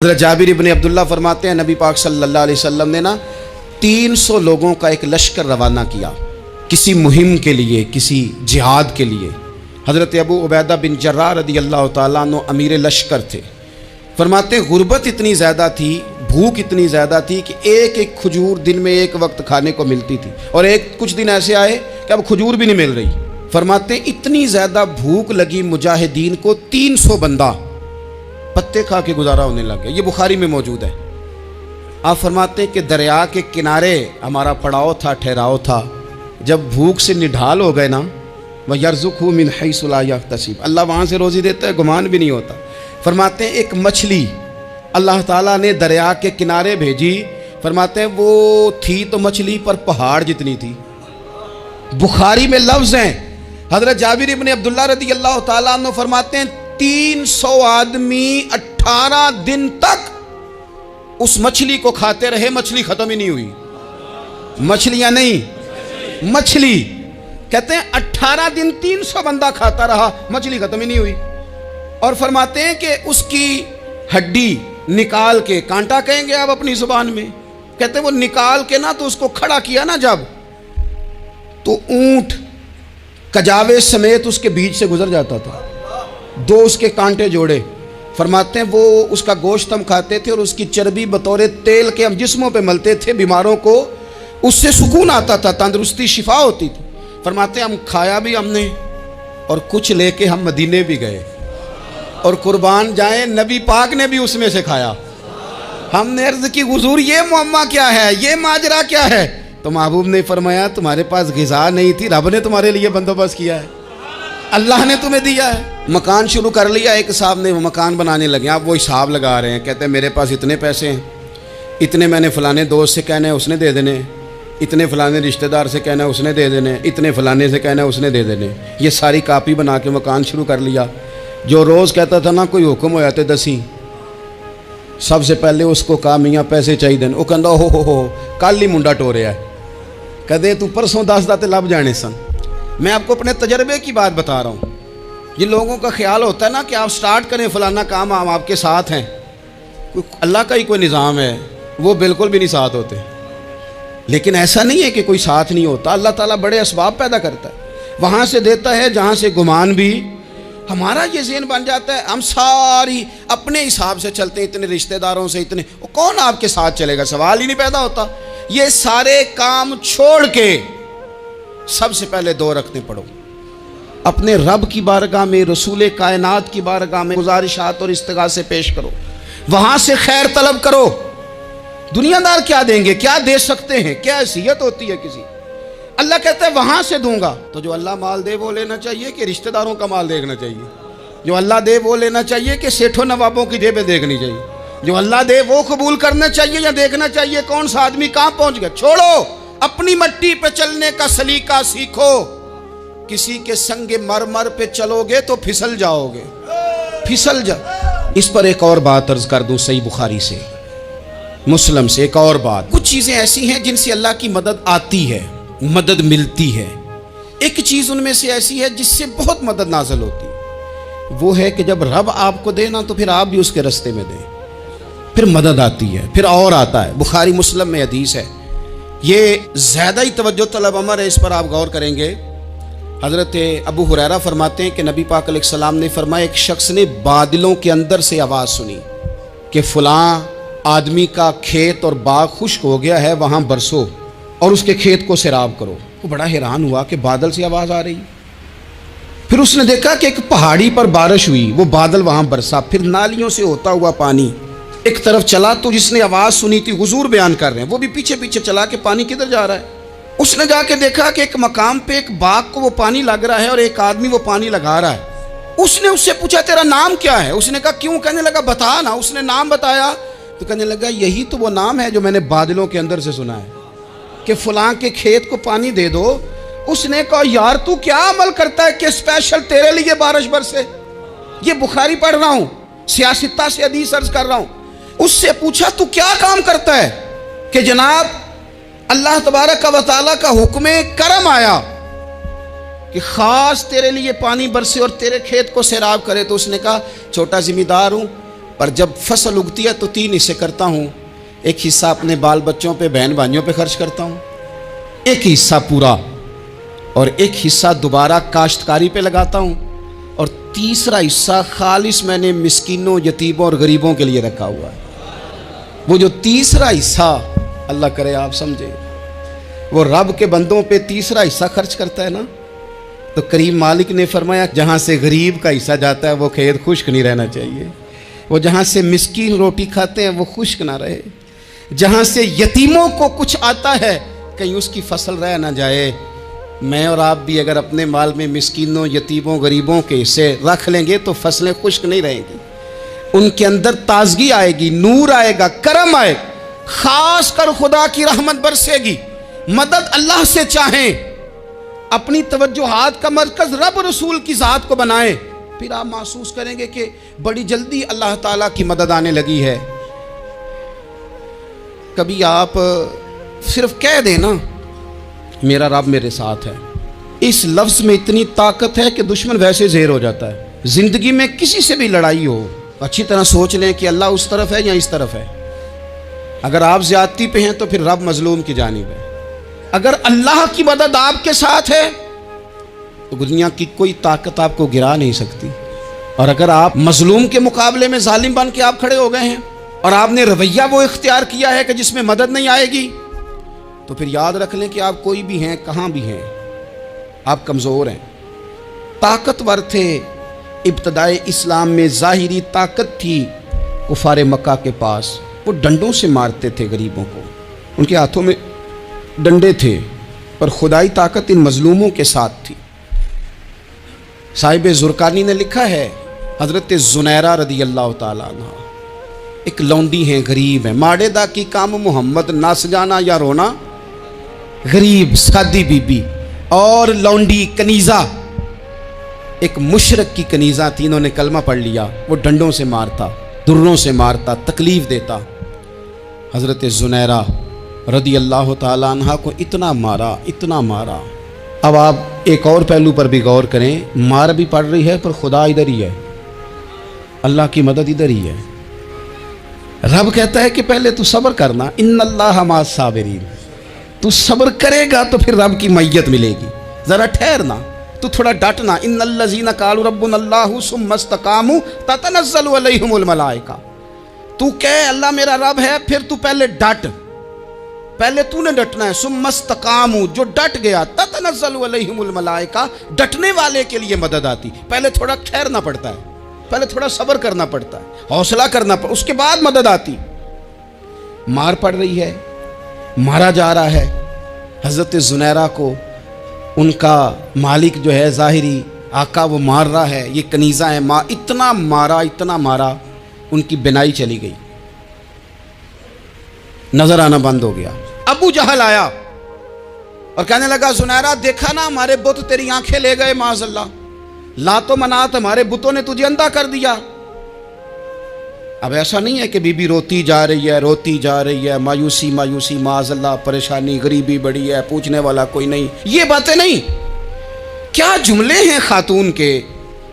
हज़रत जाबिर इब्न अब्दुल्ला फरमाते हैं नबी पाक सल्लल्लाहु अलैहि वसल्लम ने ना 300 लोगों का एक लश्कर रवाना किया किसी मुहिम के लिए, किसी जिहाद के लिए। हज़रत अबू उबैदा बिन जर्राह रदी अल्लाह तआला अन्हु अमीर लश्कर थे। फरमाते हैं गुर्बत इतनी ज़्यादा थी, भूख इतनी ज़्यादा थी कि एक एक खजूर दिन में एक वक्त खाने को मिलती थी, और कुछ दिन ऐसे आए कि अब खजूर भी नहीं मिल रही। फरमाते हैं इतनी ज़्यादा भूख लगी मुजाहिदीन को, 300 बंदा पत्ते खा के गुजारा होने लग गया। ये बुखारी में मौजूद है। आप फरमाते हैं कि दरिया के किनारे हमारा पड़ाव था, ठहराव था। जब भूख से निढाल हो गए ना, वह यर्ज़ुक़हु मिन हैसु ला यहतसिब, अल्लाह वहाँ से रोज़ी देता है, गुमान भी नहीं होता। फरमाते हैं एक मछली अल्लाह ताला ने दरिया के किनारे भेजी। फरमाते हैं वो थी तो मछली पर पहाड़ जितनी थी। बुखारी में लफ्ज़ हैं, हज़रत जाबिर इब्न अब्दुल्ला रदी अल्लाह ताला अन्हु फरमाते हैं 300 आदमी 18 दिन तक उस मछली को खाते रहे, मछली खत्म ही नहीं हुई। मछलियां नहीं, मछली। कहते हैं 18 दिन 300 बंदा खाता रहा, मछली खत्म ही नहीं हुई। और फरमाते हैं कि उसकी हड्डी निकाल के, कांटा कहेंगे आप अपनी जुबान में, कहते हैं वो निकाल के ना तो उसको खड़ा किया ना जब, तो ऊंट कजावे समेत उसके बीच से गुजर जाता था। 2 उसके कांटे जोड़े। फरमाते हैं वो उसका गोश्त हम खाते थे और उसकी चर्बी बतौर तेल के हम जिस्मों पे मलते थे, बीमारों को उससे सुकून आता था, तंदुरुस्ती शिफा होती थी। फरमाते हैं हम खाया भी हमने, और कुछ लेके हम मदीने भी गए, और कुर्बान जाए नबी पाक ने भी उसमें से खाया। हमने अर्ज की हुजूर ये मुअम्मा क्या है, ये माजरा क्या है? तो महबूब ने फरमाया तुम्हारे पास ग़िज़ा नहीं थी, रब ने तुम्हारे लिए बंदोबस्त किया है, अल्लाह ने तुम्हें दिया है। मकान शुरू कर लिया, एक साहब ने वो मकान बनाने लगे। आप वो हिसाब लगा रहे हैं, कहते हैं मेरे पास इतने पैसे हैं, इतने मैंने फ़लाने दोस्त से कहना है उसने दे देने, इतने फ़लाने रिश्तेदार से कहना है उसने दे देने, इतने फ़लाने से कहना है उसने दे देने। ये सारी कापी बना के मकान शुरू कर लिया। जो रोज़ कहता था ना कोई हुक्म हो जाते 10 ही, सबसे पहले उसको कहा मियाँ पैसे चाहिए। वो कहता हो कल ही मुंडा टोरिया है, कहते तू परसों 10 दाते लब जाने सन। मैं आपको अपने तजर्बे की बात बता रहा हूँ। ये लोगों का ख्याल होता है ना कि आप स्टार्ट करें फलाना काम, हम आपके साथ हैं। अल्लाह का ही कोई निज़ाम है, वो बिल्कुल भी नहीं साथ होते। लेकिन ऐसा नहीं है कि कोई साथ नहीं होता। अल्लाह ताला बड़े असबाब पैदा करता है, वहाँ से देता है जहाँ से गुमान भी। हमारा ये ज़हन बन जाता है, हम सारी अपने हिसाब से चलते हैं, इतने रिश्तेदारों से, इतने कौन आपके साथ चलेगा, सवाल ही नहीं पैदा होता। ये सारे काम छोड़ के सबसे पहले 2 रखते पढ़ो, अपने रब की बारगाह में, रसूल कायनात की बारगाह में गुजारिशात और इस्तिगासे पेश करो, वहाँ से खैर तलब करो। दुनियादार क्या देंगे, क्या दे सकते हैं, क्या हैसियत होती है किसी। अल्लाह कहता है वहाँ से दूंगा। तो जो अल्लाह माल दे वो लेना चाहिए कि रिश्तेदारों का माल देखना चाहिए? जो अल्लाह दे वो लेना चाहिए कि सेठों नवाबों की जेबें देखनी चाहिए? जो अल्लाह दे वो कबूल करना चाहिए या देखना चाहिए कौन सा आदमी कहाँ पहुँच गया? छोड़ो, अपनी मट्टी पे चलने का सलीका सीखो। किसी के संग मरमर पे चलोगे तो फिसल जाओगे, फिसल जा। इस पर एक और बात अर्ज कर दूं, सही बुखारी से, मुस्लिम से एक और बात। कुछ चीज़ें ऐसी हैं जिनसे अल्लाह की मदद आती है, मदद मिलती है। एक चीज़ उनमें से ऐसी है जिससे बहुत मदद नाज़िल होती है। वो है कि जब रब आपको दे ना तो फिर आप भी उसके रास्ते में दें, फिर मदद आती है, फिर और आता है। बुखारी मुस्लिम में हदीस है, ये ज़्यादा ही तवज्जो तलब अमर है, इस पर आप गौर करेंगे। हज़रत अबू हुरैरा फरमाते हैं कि नबी पाक अलैहिस्सलाम ने फरमाया एक शख्स ने बादलों के अंदर से आवाज़ सुनी कि फ़लाँ आदमी का खेत और बाग खुश्क हो गया है, वहाँ बरसो और उसके खेत को सैराब करो। वो बड़ा हैरान हुआ कि बादल से आवाज़ आ रही। फिर उसने देखा कि एक पहाड़ी पर बारिश हुई, वो बादल वहाँ बरसा, फिर नालियों से होता हुआ पानी एक तरफ चला। तो जिसने आवाज़ सुनी थी, हुजूर बयान कर रहे हैं, वो भी पीछे पीछे चला कि पानी किधर जा रहा है। उसने जाके देखा कि एक मकाम पे एक बाग को वो पानी लग रहा है और एक आदमी वो पानी लगा रहा है। उसने उससे पूछा तेरा नाम क्या है? उसने कहा क्यों? कहने लगा बता ना। उसने नाम बताया तो कहने लगा यही तो वो नाम है जो मैंने बादलों के अंदर से सुना है कि फलां के खेत को पानी दे दो। उसने कहा यार तू क्या अमल करता है कि स्पेशल तेरे लिए बारिश बरसे? ये बुखारी पढ़ रहा हूँ, सियासता से हदीस अर्ज कर रहा हूँ। उससे पूछा तू क्या काम करता है कि जनाब अल्लाह तबारक व तआला का हुक्म करम आया कि ख़ास तेरे लिए पानी बरसे और तेरे खेत को सैराब करे। तो उसने कहा छोटा जिम्मेदार हूँ, पर जब फसल उगती है तो 3 हिस्से करता हूँ। एक हिस्सा अपने बाल बच्चों पे, बहन भाइयों पे खर्च करता हूँ, एक हिस्सा पूरा, और एक हिस्सा दोबारा काश्तकारी पे लगाता हूँ, और तीसरा हिस्सा खालिस मैंने मिस्कीनों, यतीमों और गरीबों के लिए रखा हुआ है। वो जो तीसरा हिस्सा, अल्लाह करे आप समझे, वो रब के बंदों पे तीसरा हिस्सा खर्च करता है ना, तो करीम मालिक ने फरमाया जहाँ से गरीब का हिस्सा जाता है वो खेत खुश्क नहीं रहना चाहिए, वो जहाँ से मिस्कीन रोटी खाते हैं वो खुश्क ना रहे, जहाँ से यतीमों को कुछ आता है कहीं उसकी फसल रह ना जाए। मैं और आप भी अगर अपने माल में मिस्कीनों, यतीमों, गरीबों के हिस्से रख लेंगे तो फसलें खुश्क नहीं रहेंगी, उनके अंदर ताजगी आएगी, नूर आएगा, करम आएगा, खास कर खुदा की रहमत बरसेगी। मदद अल्लाह से चाहें, अपनी तवज्जुहात का मरकज रब रसूल की ज़ात को बनाएं, फिर आप महसूस करेंगे कि बड़ी जल्दी अल्लाह ताला की मदद आने लगी है। कभी आप सिर्फ कह दें ना मेरा रब मेरे साथ है, इस लफ्ज़ में इतनी ताकत है कि दुश्मन वैसे ज़ेर हो जाता है। ज़िंदगी में किसी से भी लड़ाई हो, अच्छी तरह सोच लें कि अल्लाह उस तरफ है या इस तरफ है। अगर आप ज़्यादती पे हैं तो फिर रब मजलूम की जानिब है। अगर अल्लाह की मदद आपके साथ है तो दुनिया की कोई ताकत आपको गिरा नहीं सकती। और अगर आप मजलूम के मुकाबले में जालिम बन के आप खड़े हो गए हैं और आपने रवैया वो इख्तियार किया है कि जिसमें मदद नहीं आएगी, तो फिर याद रख लें कि आप कोई भी हैं, कहाँ भी हैं, आप कमज़ोर हैं। ताकतवर थे इब्तदाए इस्लाम में, ज़ाहिरी ताकत थी कुफार मक्का के पास, वो डंडों से मारते थे गरीबों को, उनके हाथों में डंडे थे, पर खुदाई ताकत इन मजलूमों के साथ थी। साहिब ज़ुरकानी ने लिखा है, हज़रत ज़ुनैरा रदी अल्लाह ताला अन्हा एक लौंडी हैं, गरीब हैं, माड़ेदा की काम मोहम्मद नास जाना या रोना, गरीब सादी बीबी और लौंडी कनीज़ा, एक मुशरक की कनीज़ा, तीनों ने कलमा पढ़ लिया। वो डंडों से मारता, दुर्रों से मारता, तकलीफ़ देता। हज़रत ज़ुनैरा रदी अल्लाह ताला अन्हा को इतना मारा, इतना मारा। अब आप एक और पहलू पर भी गौर करें, मार भी पड़ रही है पर खुदा इधर ही है, अल्लाह की मदद इधर ही है। रब कहता है कि पहले तू सब्र करना, इन्नल्लाह मास साबिरीन, तू सब्र करेगा तो फिर रब की मैयत मिलेगी, ज़रा ठहरना, तू थोड़ा डटना। इन्नल्लज़ीना क़ालू रब्बुनल्लाहु सुम्मा इस्तक़ामू ततनज़्ज़लु अलैहिमुल मलाइका, तू कह अल्लाह मेरा रब है, फिर तू पहले डट, पहले तूने डटना है। सुम्मा इस्तक़ामू, जो डट गया, ततनज़्ज़लु अलैहिमुल मलाइका, डटने वाले के लिए मदद आती। पहले थोड़ा ठहरना पड़ता है, पहले थोड़ा सब्र करना पड़ता है, हौसला करना पड़ता, उसके बाद मदद आती। मार पड़ रही है, मारा जा रहा है। हज़रत ज़ुनैरा को उनका मालिक जो है ज़ाहिरी आका वो मार रहा है, ये कनीज़ा है, इतना मारा, इतना मारा, उनकी बिनाई चली गई, नजर आना बंद हो गया। अबू जहल आया और कहने लगा, ज़ुनैरा देखा ना हमारे बुत तेरी आंखें ले गए, माज़अल्लाह, लातो मनात हमारे बुतों ने तुझे अंधा कर दिया। अब ऐसा नहीं है कि बीबी रोती जा रही है, रोती जा रही है, मायूसी मायूसी, माज़अल्लाह परेशानी, गरीबी बड़ी है, पूछने वाला कोई नहीं, ये बातें नहीं। क्या जुमले हैं खातून के,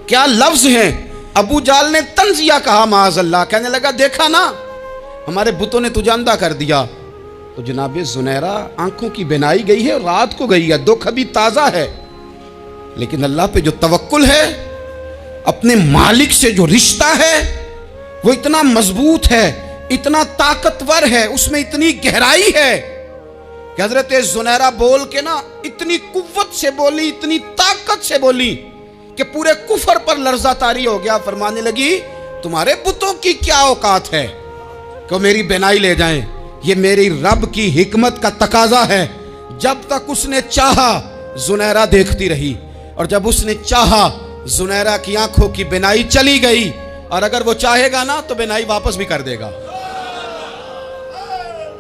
क्या लफ्ज़ हैं। अबू जाल ने तंजिया कहा, माज़अल्लाह, कहने लगा देखा ना हमारे बुतों ने तुझे अंधा कर दिया। तो जनाब ज़ुनैरा आंखों की बिनाई गई है, रात को गई है, दुख अभी ताज़ा है, लेकिन अल्लाह पे जो तवक्कुल है, अपने मालिक से जो रिश्ता है वो इतना मजबूत है, इतना ताकतवर है, उसमें इतनी गहराई है कि हज़रत ज़ुनैरा बोल के ना इतनी कुव्वत से बोली, इतनी ताकत से बोली कि पूरे कुफर पर लर्ज़ा तारी हो गया। फरमाने लगी, तुम्हारे बुतों की क्या औकात है कि मेरी बिनाई ले जाएं, ये मेरी रब की हिकमत का तकाजा है। जब तक उसने चाहा ज़ुनैरा देखती रही, और जब उसने चाहा ज़ुनैरा की आंखों की बिनाई चली गई, और अगर वो चाहेगा ना तो बिनाई वापस भी कर देगा।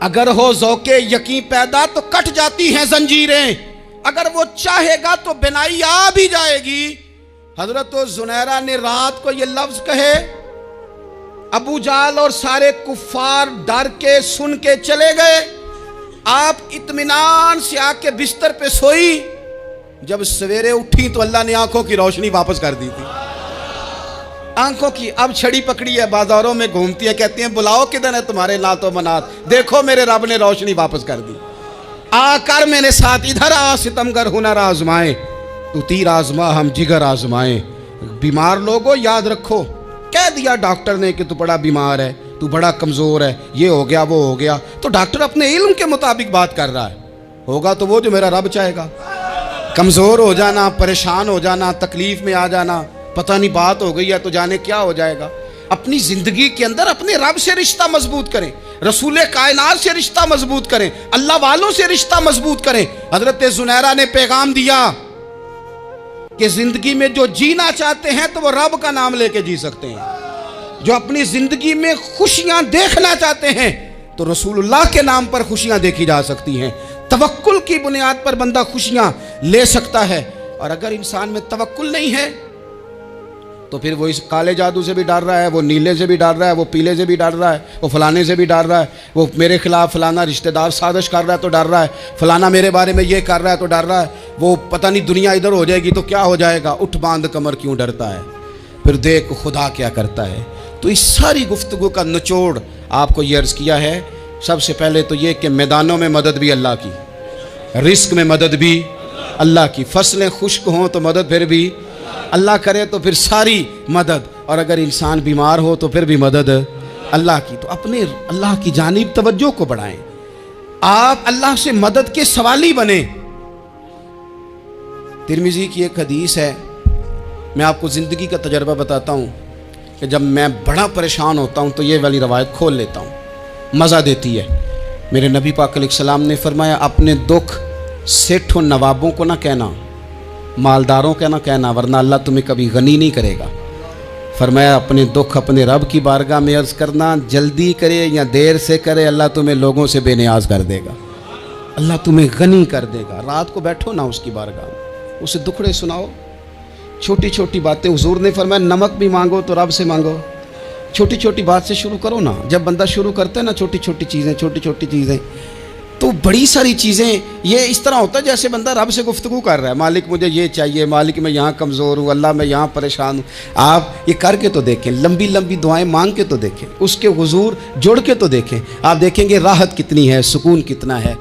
अगर हो ज़ौक़े यकीन पैदा तो कट जाती हैं जंजीरें, अगर वो चाहेगा तो बिनाई आ भी जाएगी। हज़रत ज़ुनैरा ने रात को ये लफ्ज़ कहे, अबू जाल और सारे कुफ्फार डर के सुन के चले गए। आप इत्मीनान से आके बिस्तर पे सोई, जब सवेरे उठी तो अल्लाह ने आंखों की रोशनी वापस कर दी थी। आंखों की अब छड़ी पकड़ी है, बाजारों में घूमती है, कहती हैं बुलाओ किधर है तुम्हारे नातो मनात, देखो मेरे रब ने रोशनी वापस कर दी, आकर मेरे साथ इधर आ, सितमगर हुनर आजमाए, तू तीर आजमा हम जिगर आजमाए। बीमार लोगों याद रखो, कह दिया डॉक्टर ने कि तू बड़ा बीमार है, तू बड़ा कमजोर है, ये हो गया वो हो गया, तो डॉक्टर अपने इल्म के मुताबिक बात कर रहा है, होगा तो वो जो मेरा रब चाहेगा। कमजोर हो जाना, परेशान हो जाना, तकलीफ में आ जाना, पता नहीं बात हो गई है तो जाने क्या हो जाएगा। अपनी जिंदगी के अंदर अपने रब से रिश्ता मजबूत करें, रसूल कायनात से रिश्ता मजबूत करें, अल्लाह वालों से रिश्ता मजबूत करें। हजरत जुनैरा ने पैगाम दिया कि जिंदगी में जो जीना चाहते हैं तो वो रब का नाम लेके जी सकते हैं, जो अपनी जिंदगी में खुशियां देखना चाहते हैं तो रसूलुल्लाह के नाम पर खुशियां देखी जा सकती हैं। तवक्कुल की बुनियाद पर बंदा खुशियां ले सकता है, और अगर इंसान में तवक्कुल नहीं है तो फिर वो इस काले जादू से भी डर रहा है, वो नीले से भी डर रहा है, वो पीले से भी डर रहा है, वो फलाने से भी डर रहा है, वो मेरे खिलाफ फलाना रिश्तेदार साजिश कर रहा है तो डर रहा है, फलाना मेरे बारे में ये कर रहा है तो डर रहा है, वो पता नहीं दुनिया इधर हो जाएगी तो क्या हो जाएगा, उठ बांध कमर क्यों डरता है, फिर देख खुदा क्या करता है। तो इस सारी गुफ्तगू का निचोड़ आपको ये अर्ज़ किया है। सबसे पहले तो ये कि मैदानों में मदद भी अल्लाह की, रिस्क में मदद भी अल्लाह की, फसलें खुश्क हों तो मदद फिर भी अल्लाह करे, तो फिर सारी मदद, और अगर इंसान बीमार हो तो फिर भी मदद अल्लाह की। तो अपने अल्लाह की जानिब तवज्जो को बढ़ाएं, आप अल्लाह से मदद के सवाली बने। तिरमिज़ी की एक हदीस है, मैं आपको ज़िंदगी का तजर्बा बताता हूँ कि जब मैं बड़ा परेशान होता हूँ तो ये वाली रवायत खोल लेता हूँ, मज़ा देती है। मेरे नबी पाक अलैहिस्सलाम ने फरमाया, अपने दुख सेठों नवाबों को ना कहना, मालदारों का ना कहना, वरना अल्लाह तुम्हें कभी गनी नहीं करेगा। फरमाया अपने दुख अपने रब की बारगाह में अर्ज़ करना, जल्दी करे या देर से करे अल्लाह तुम्हें लोगों से बेनियाज कर देगा, अल्लाह तुम्हें गनी कर देगा। रात को बैठो ना उसकी बारगाह में, उसे दुखड़े सुनाओ, छोटी छोटी बातें। हुजूर ने फरमाया नमक भी मांगो तो रब से मांगो, छोटी छोटी बात से शुरू करो ना। जब बंदा शुरू करता है ना छोटी छोटी चीज़ें, तो बड़ी सारी चीज़ें ये इस तरह होता है जैसे बंदा रब से गुफ्तगू कर रहा है, मालिक मुझे ये चाहिए, मालिक मैं यहाँ कमज़ोर हूँ, अल्लाह मैं यहाँ परेशान हूँ। आप ये करके तो देखें, लंबी लंबी दुआएं मांग के तो देखें, उसके हुजूर जुड़ के तो देखें, आप देखेंगे राहत कितनी है, सुकून कितना है।